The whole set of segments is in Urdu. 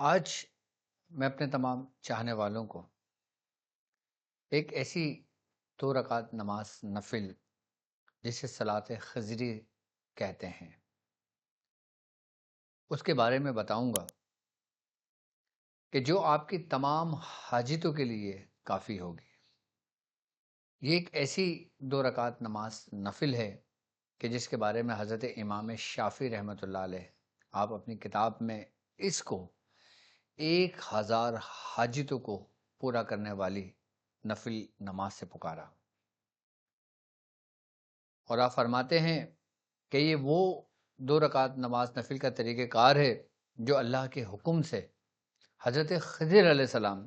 آج میں اپنے تمام چاہنے والوں کو ایک ایسی 2 رکعت نماز نفل جسے صلاۃ خضری کہتے ہیں اس کے بارے میں بتاؤں گا کہ جو آپ کی تمام حاجتوں کے لیے کافی ہوگی۔ یہ ایک ایسی 2 رکعت نماز نفل ہے کہ جس کے بارے میں حضرت امام شافعی رحمۃ اللہ علیہ آپ اپنی کتاب میں اس کو 1000 حاجتوں کو پورا کرنے والی نفل نماز سے پکارا، اور آپ فرماتے ہیں کہ یہ وہ 2 رکعت نماز نفل کا طریقہ کار ہے جو اللہ کے حکم سے حضرت خضر علیہ السلام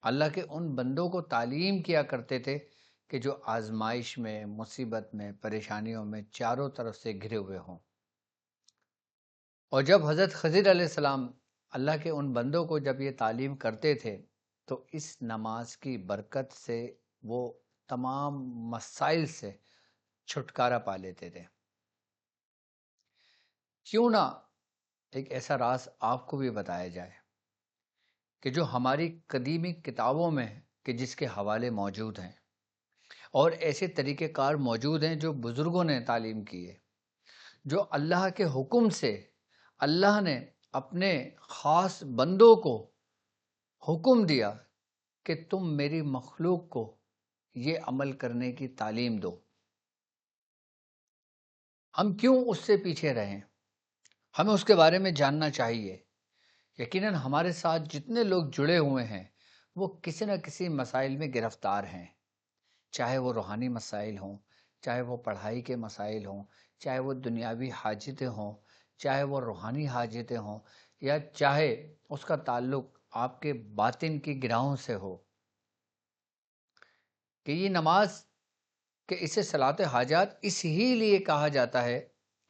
اللہ کے ان بندوں کو تعلیم کیا کرتے تھے کہ جو آزمائش میں، مصیبت میں، پریشانیوں میں چاروں طرف سے گھرے ہوئے ہوں۔ اور جب حضرت خضر علیہ السلام اللہ کے ان بندوں کو جب یہ تعلیم کرتے تھے تو اس نماز کی برکت سے وہ تمام مسائل سے چھٹکارا پا لیتے تھے۔ کیوں نہ ایک ایسا راز آپ کو بھی بتایا جائے کہ جو ہماری قدیمی کتابوں میں کہ جس کے حوالے موجود ہیں، اور ایسے طریقہ کار موجود ہیں جو بزرگوں نے تعلیم کیے، جو اللہ کے حکم سے اللہ نے اپنے خاص بندوں کو حکم دیا کہ تم میری مخلوق کو یہ عمل کرنے کی تعلیم دو۔ ہم کیوں اس سے پیچھے رہیں؟ ہمیں اس کے بارے میں جاننا چاہیے۔ یقیناً ہمارے ساتھ جتنے لوگ جڑے ہوئے ہیں وہ کسی نہ کسی مسائل میں گرفتار ہیں، چاہے وہ روحانی مسائل ہوں، چاہے وہ پڑھائی کے مسائل ہوں، چاہے وہ دنیاوی حاجتیں ہوں، چاہے وہ روحانی حاجتیں ہوں، یا چاہے اس کا تعلق آپ کے باطن کی گناہوں سے ہو۔ کہ یہ نماز کہ اسے صلاۃ حاجات اس ہی لیے کہا جاتا ہے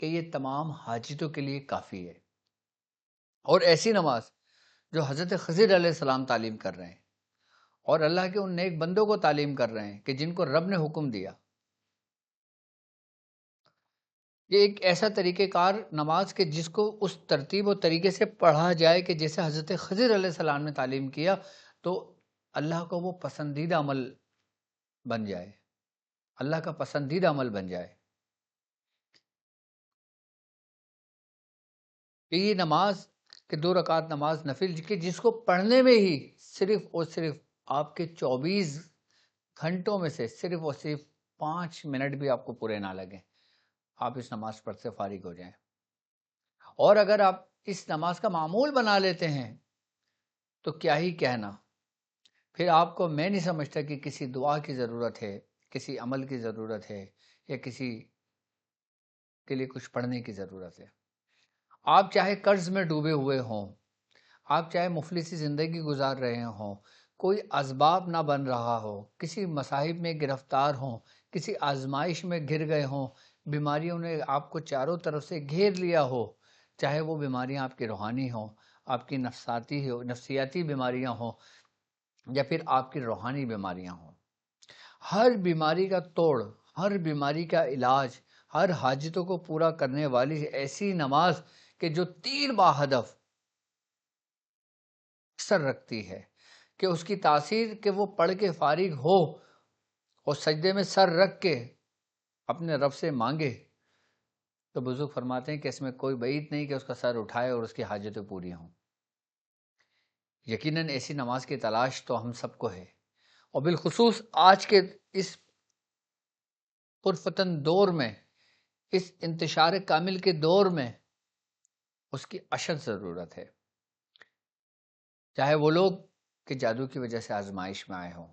کہ یہ تمام حاجتوں کے لیے کافی ہے، اور ایسی نماز جو حضرت خضر علیہ السلام تعلیم کر رہے ہیں اور اللہ کے ان نیک بندوں کو تعلیم کر رہے ہیں کہ جن کو رب نے حکم دیا۔ یہ ایک ایسا طریقہ کار نماز کہ جس کو اس ترتیب و طریقے سے پڑھا جائے کہ جیسے حضرت خضر علیہ السلام نے تعلیم کیا تو اللہ کو وہ پسندیدہ عمل بن جائے، اللہ کا پسندیدہ عمل بن جائے۔ کہ یہ نماز کہ 2 رکعت نماز نفل کہ جس کو پڑھنے میں ہی صرف اور صرف آپ کے 24 گھنٹوں میں سے صرف اور صرف 5 منٹ بھی آپ کو پورے نہ لگیں، آپ اس نماز پر سے فارغ ہو جائیں۔ اور اگر آپ اس نماز کا معمول بنا لیتے ہیں تو کیا ہی کہنا، پھر آپ کو میں نہیں سمجھتا کہ کسی دعا کی ضرورت ہے، کسی عمل کی ضرورت ہے، یا کسی کے لیے کچھ پڑھنے کی ضرورت ہے۔ آپ چاہے قرض میں ڈوبے ہوئے ہوں، آپ چاہے مفلسی زندگی گزار رہے ہوں، کوئی اسباب نہ بن رہا ہو، کسی مصائب میں گرفتار ہوں، کسی آزمائش میں گر گئے ہوں، بیماریوں نے آپ کو چاروں طرف سے گھیر لیا ہو، چاہے وہ بیماریاں آپ کی روحانی ہوں، آپ کی نفسیاتی بیماریاں ہوں، یا پھر آپ کی روحانی بیماریاں ہوں، ہر بیماری کا توڑ، ہر بیماری کا علاج، ہر حاجتوں کو پورا کرنے والی ایسی نماز کہ جو 3 با ہدف اثر رکھتی ہے، کہ اس کی تاثیر کہ وہ پڑھ کے فارغ ہو اور سجدے میں سر رکھ کے اپنے رب سے مانگے، تو بزرگ فرماتے ہیں کہ اس میں کوئی بعید نہیں کہ اس کا سر اٹھائے اور اس کی حاجتیں پوری ہوں۔ یقیناً ایسی نماز کی تلاش تو ہم سب کو ہے، اور بالخصوص آج کے اس پرفتن دور میں، اس انتشار کامل کے دور میں اس کی اشد ضرورت ہے۔ چاہے وہ لوگ کہ جادو کی وجہ سے آزمائش میں آئے ہوں،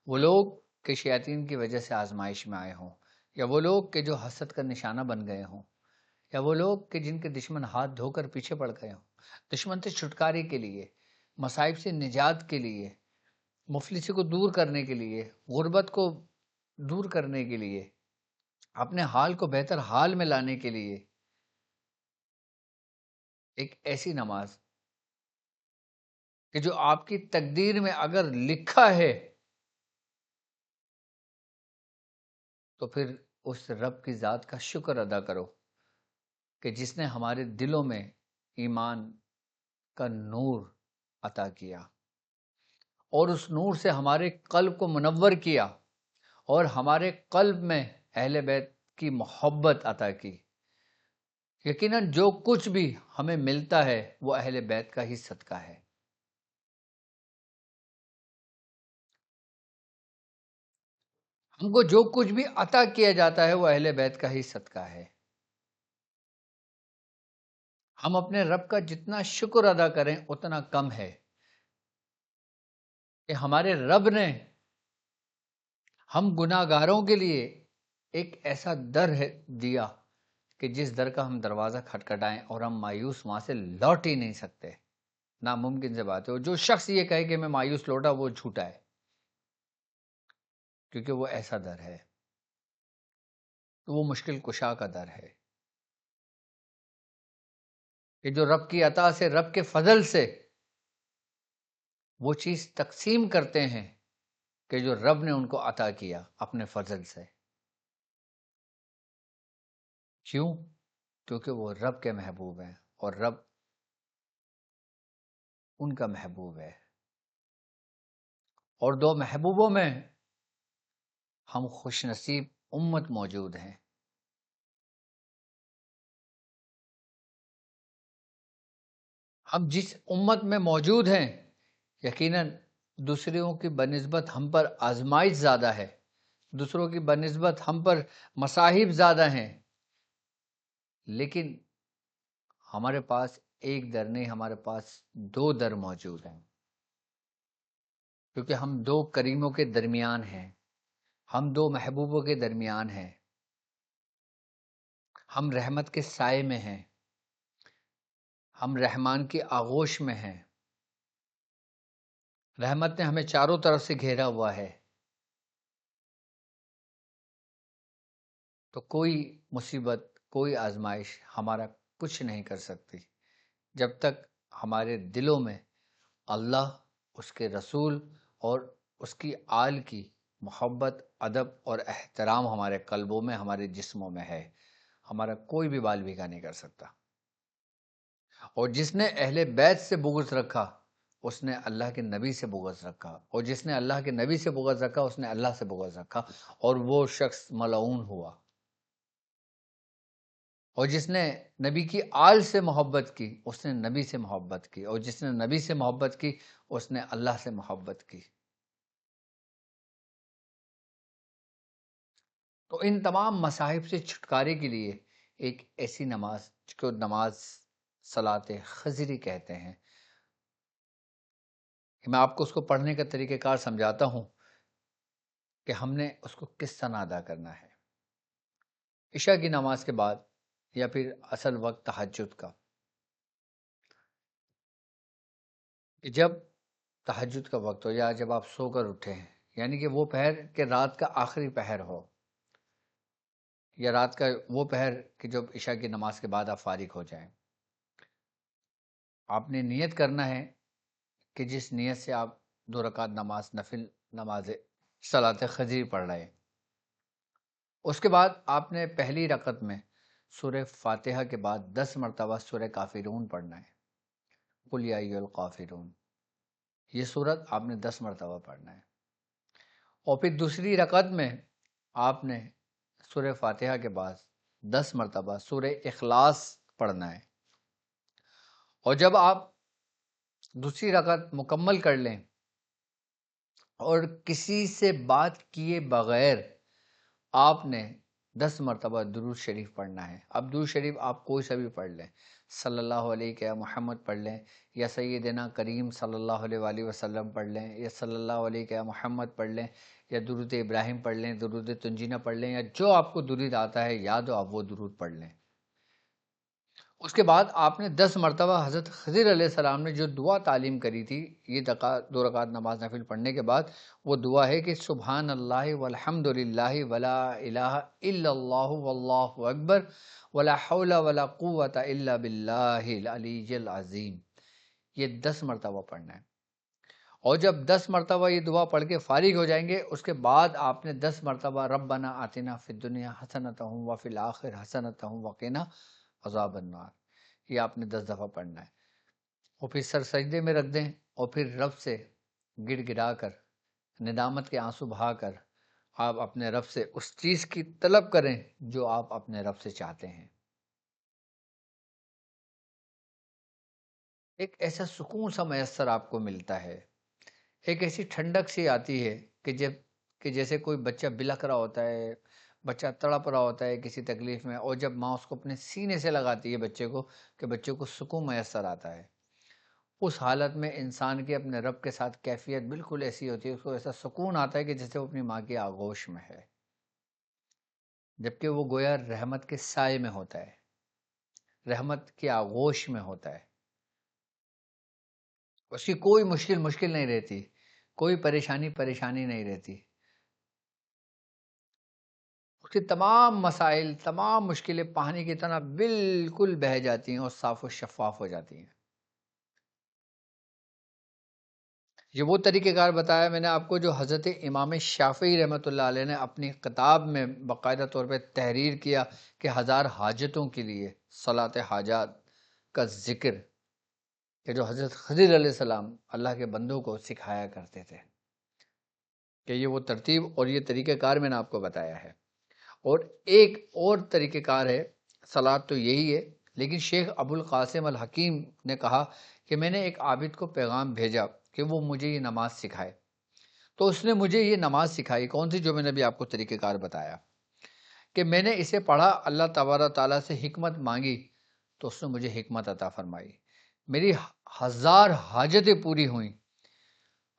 وہ لوگ کہ شیاطین کی وجہ سے آزمائش میں آئے ہوں، یا وہ لوگ کہ جو حسد کا نشانہ بن گئے ہوں، یا وہ لوگ کہ جن کے دشمن ہاتھ دھو کر پیچھے پڑ گئے ہوں، دشمن سے چھٹکارے کے لیے، مصائب سے نجات کے لیے، مفلسی کو دور کرنے کے لیے، غربت کو دور کرنے کے لیے، اپنے حال کو بہتر حال میں لانے کے لیے، ایک ایسی نماز کہ جو آپ کی تقدیر میں اگر لکھا ہے تو پھر اس رب کی ذات کا شکر ادا کرو کہ جس نے ہمارے دلوں میں ایمان کا نور عطا کیا، اور اس نور سے ہمارے قلب کو منور کیا، اور ہمارے قلب میں اہل بیت کی محبت عطا کی۔ یقیناً جو کچھ بھی ہمیں ملتا ہے وہ اہل بیت کا ہی صدقہ ہے۔ ہم کو جو کچھ بھی عطا کیا جاتا ہے وہ اہل بیت کا ہی صدقہ ہے۔ ہم اپنے رب کا جتنا شکر ادا کریں اتنا کم ہے کہ ہمارے رب نے ہم گناہ گاروں کے لیے ایک ایسا در ہے دیا کہ جس در کا ہم دروازہ کھٹکھٹائیں اور ہم مایوس وہاں سے لوٹ ہی نہیں سکتے، ناممکن سے بات ہے۔ اور جو شخص یہ کہے کہ میں مایوس لوٹا وہ جھوٹا ہے، کیونکہ وہ ایسا در ہے، وہ مشکل کشا کا در ہے کہ جو رب کی عطا سے، رب کے فضل سے وہ چیز تقسیم کرتے ہیں کہ جو رب نے ان کو عطا کیا اپنے فضل سے۔ کیوں؟ کیونکہ وہ رب کے محبوب ہیں اور رب ان کا محبوب ہے، اور دو محبوبوں میں ہم خوش نصیب امت موجود ہیں۔ ہم جس امت میں موجود ہیں یقیناً دوسروں کی بنسبت ہم پر آزمائش زیادہ ہے، دوسروں کی بنسبت ہم پر مصائب زیادہ ہیں، لیکن ہمارے پاس ایک در نہیں، ہمارے پاس دو در موجود ہیں، کیونکہ ہم دو کریموں کے درمیان ہیں، ہم دو محبوبوں کے درمیان ہیں، ہم رحمت کے سائے میں ہیں، ہم رحمان کی آغوش میں ہیں، رحمت نے ہمیں چاروں طرف سے گھیرا ہوا ہے، تو کوئی مصیبت، کوئی آزمائش ہمارا کچھ نہیں کر سکتی جب تک ہمارے دلوں میں اللہ، اس کے رسول اور اس کی آل کی محبت، ادب اور احترام ہمارے قلبوں میں، ہمارے جسموں میں ہے، ہمارا کوئی بھی بال بھیگا نہیں کر سکتا۔ اور جس نے اہل بیت سے بغض رکھا اس نے اللہ کے نبی سے بغض رکھا، اور جس نے اللہ کے نبی سے بغض رکھا اس نے اللہ سے بغض رکھا، اور وہ شخص ملعون ہوا۔ اور جس نے نبی کی آل سے محبت کی اس نے نبی سے محبت کی، اور جس نے نبی سے محبت کی اس نے اللہ سے محبت کی۔ تو ان تمام مصائب سے چھٹکارے کے لیے ایک ایسی نماز جس کو نماز صلاۃ خضری کہتے ہیں، کہ میں آپ کو اس کو پڑھنے کا طریقہ کار سمجھاتا ہوں کہ ہم نے اس کو کس طرح ادا کرنا ہے۔ عشاء کی نماز کے بعد یا پھر اصل وقت تہجد کا، کہ جب تہجد کا وقت ہو یا جب آپ سو کر اٹھے ہیں، یعنی کہ وہ پہر کہ رات کا آخری پہر ہو، یا رات کا وہ پہر کہ جب عشاء کی نماز کے بعد آپ فارغ ہو جائیں، آپ نے نیت کرنا ہے کہ جس نیت سے آپ 2 رکعت نماز نفل نماز صلاۃ خضری پڑھ رہے ہیں، اس کے بعد آپ نے پہلی رکعت میں سورہ فاتحہ کے بعد 10 مرتبہ سورہ کافرون پڑھنا ہے، قل یا ایھا الکافرون، یہ سورت آپ نے 10 مرتبہ پڑھنا ہے، اور پھر دوسری رکعت میں آپ نے سورہ فاتحہ کے بعد 10 مرتبہ سورہ اخلاص پڑھنا ہے، اور جب آپ دوسری رکعت مکمل کر لیں اور کسی سے بات کیے بغیر آپ نے 10 مرتبہ درود شریف پڑھنا ہے۔ اب درود شریف آپ کوئی سا بھی پڑھ لیں، صلی اللہ علیہ محمد پڑھ لیں، یا سیدنا کریم صلی اللہ علیہ وآلہ وسلم پڑھ لیں، یا صلی اللہ علیہ محمد پڑھ لیں، یا درود ابراہیم پڑھ لیں، درود تنجینہ پڑھ لیں، یا جو آپ کو درود آتا ہے یاد ہو آپ وہ درود پڑھ لیں۔ اس کے بعد آپ نے 10 مرتبہ حضرت خضر علیہ السلام نے جو دعا تعلیم کری تھی، یہ 2 رکعت نماز نفل پڑھنے کے بعد وہ دعا ہے کہ سبحان اللہ والحمد للہ ولا الہ الا اللہ واللہ اکبر ولا حول ولا قوت الا باللہ العلی العظیم، یہ 10 مرتبہ پڑھنا ہے۔ اور جب 10 مرتبہ یہ دعا پڑھ کے فارغ ہو جائیں گے اس کے بعد آپ نے 10 مرتبہ ربنا آتنا فی الدنیا حسنۃ وفی الآخرۃ حسنۃ وقنا عذاب النار، یہ آپ نے 10 دفعہ پڑھنا ہے۔ اور پھر سر سجدے میں رکھ دیں اور پھر رب سے گڑ گڑا کر ندامت کے آنسو بہا کر آپ اپنے رب سے اس چیز کی طلب کریں جو آپ اپنے رب سے چاہتے ہیں۔ ایک ایسا سکون سا میسر آپ کو ملتا ہے، ایک ایسی ٹھنڈک سی آتی ہے کہ جیسے کوئی بچہ بلک رہا ہوتا ہے، بچہ تڑپ رہا ہوتا ہے کسی تکلیف میں، اور جب ماں اس کو اپنے سینے سے لگاتی ہے بچے کو، کہ بچے کو سکون میسر آتا ہے، اس حالت میں انسان کی اپنے رب کے ساتھ کیفیت بالکل ایسی ہوتی ہے، اس کو ایسا سکون آتا ہے کہ جیسے وہ اپنی ماں کی آغوش میں ہے، جبکہ وہ گویا رحمت کے سائے میں ہوتا ہے، رحمت کی آغوش میں ہوتا ہے، اس کی کوئی مشکل نہیں رہتی، کوئی پریشانی نہیں رہتی، اس کی تمام مسائل، تمام مشکلیں پانی کی طرح بالکل بہہ جاتی ہیں اور صاف و شفاف ہو جاتی ہیں۔ یہ وہ طریقہ کار بتایا میں نے آپ کو جو حضرت امام شافعی رحمۃ اللہ علیہ نے اپنی کتاب میں باقاعدہ طور پہ تحریر کیا کہ 1000 حاجتوں کے لیے صلاۃ حاجات کا ذکر، کہ جو حضرت خضر علیہ السلام اللہ کے بندوں کو سکھایا کرتے تھے، کہ یہ وہ ترتیب اور یہ طریقہ کار میں نے آپ کو بتایا ہے۔ اور ایک اور طریقہ کار ہے، صلاۃ تو یہی ہے، لیکن شیخ ابو القاسم الحکیم نے کہا کہ میں نے ایک عابد کو پیغام بھیجا کہ وہ مجھے یہ نماز سکھائے، تو اس نے مجھے یہ نماز سکھائی، کون سی؟ جو میں نے بھی آپ کو طریقہ کار بتایا، کہ میں نے اسے پڑھا، اللہ تبارک تعالیٰ سے حکمت مانگی تو اس نے مجھے حکمت عطا فرمائی، میری 1000 حاجتیں پوری ہوئیں۔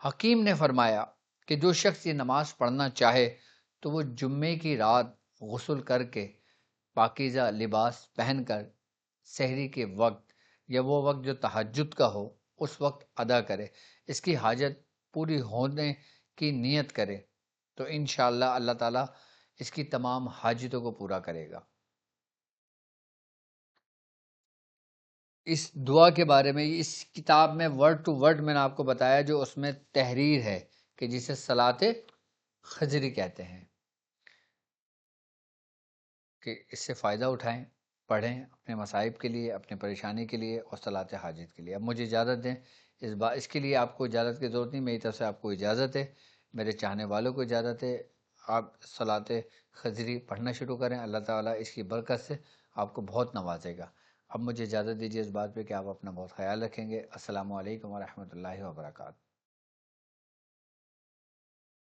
حکیم نے فرمایا کہ جو شخص یہ نماز پڑھنا چاہے تو وہ جمعے کی رات غسل کر کے پاکیزہ لباس پہن کر سحری کے وقت یا وہ وقت جو تہجد کا ہو اس وقت ادا کرے، اس کی حاجت پوری ہونے کی نیت کرے تو انشاءاللہ اللہ تعالیٰ اس کی تمام حاجتوں کو پورا کرے گا۔ اس دعا کے بارے میں اس کتاب میں ورڈ ٹو ورڈ میں نے آپ کو بتایا، جو اس میں تحریر ہے کہ جسے صلاۃ خضری کہتے ہیں، کہ اس سے فائدہ اٹھائیں، پڑھیں اپنے مصائب کے لیے، اپنے پریشانی کے لیے اور صلاۃ حاجت کے لیے۔ اب مجھے اجازت دیں، اس کے لیے آپ کو اجازت کی ضرورت نہیں، میری طرف سے آپ کو اجازت ہے، میرے چاہنے والوں کو اجازت ہے، آپ صلاۃ خضری پڑھنا شروع کریں، اللہ تعالیٰ اس کی برکت سے آپ کو بہت نوازے گا۔ اب مجھے اجازت دیجیے اس بات پہ کہ آپ اپنا بہت خیال رکھیں گے۔ السلام علیکم ورحمۃ اللہ وبرکاتہ۔